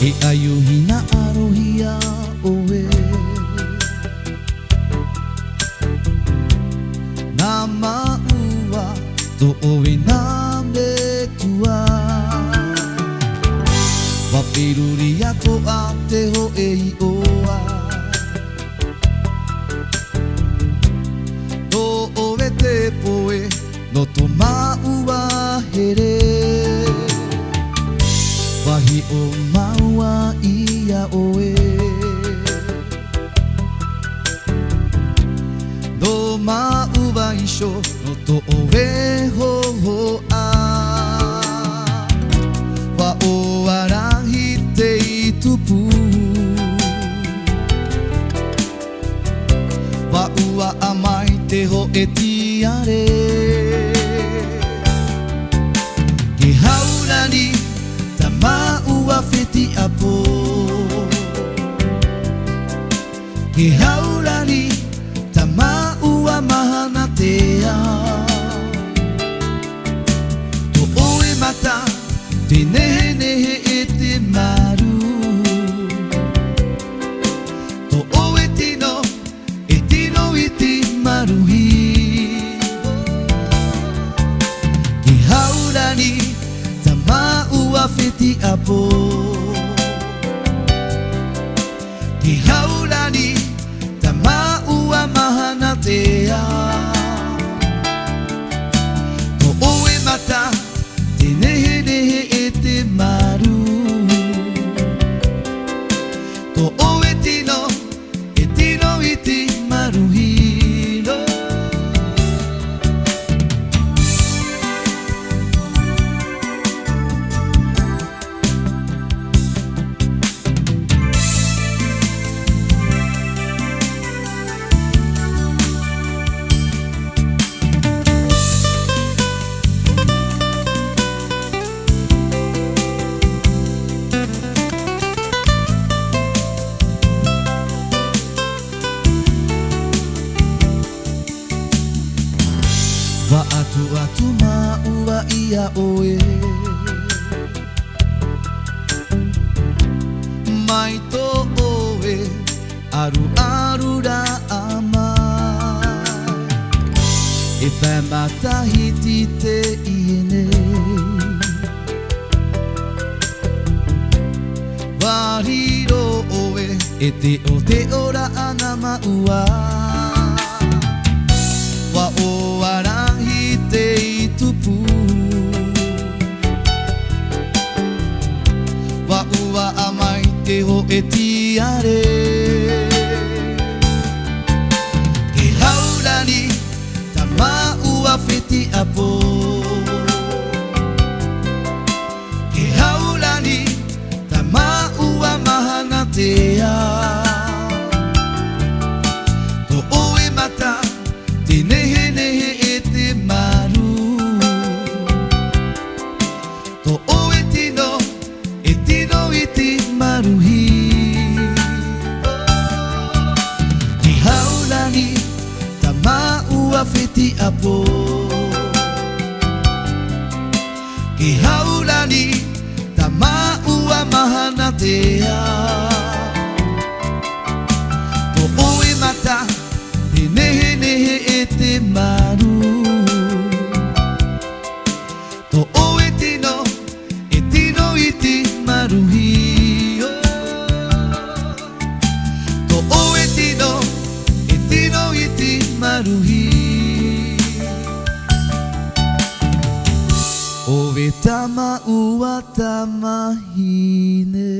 E ayuhina arohia oe Nama ua to oe na me tua Wapiruria ko a te ho e i oa No oe te poe no to maua here Wahi o maua ia oe No maua isho no to oe ho ho a Wa o arahi te itupu Wa ua amai te ho e tiare Ke haurani Maua fiti apo Ke haurani ta maua mahana tea To oe mata te nehe nehe e te maru To oe tino e tino i te maruhi Ke haurani Maua fiti apo Ki haurani ta maua mahana tea Ko oe mata te nehe nehe e te maru Ko oe tino e tino i te maruhi Wa atu atu maua ia oe Mai to oe aru aru ra amai E pai matahiti te iene Wariro oe e te ora ana maua Wa o arangi te itupu Wa ua amai te ho e tiare Ke haurani ta maua fiti apo Ke haurani ta maua mahana tea To oe mata Te nehe nehe e te maru To oe tino e tino i te maruhi Ki haurani ta maua fiti apo Ki haurani ta maua mahana tea To oe mata Te nehe nehe e te maru To oe tino e tino i te maruhi To oe tino e tino i te maruhi Oe tama ua tamahine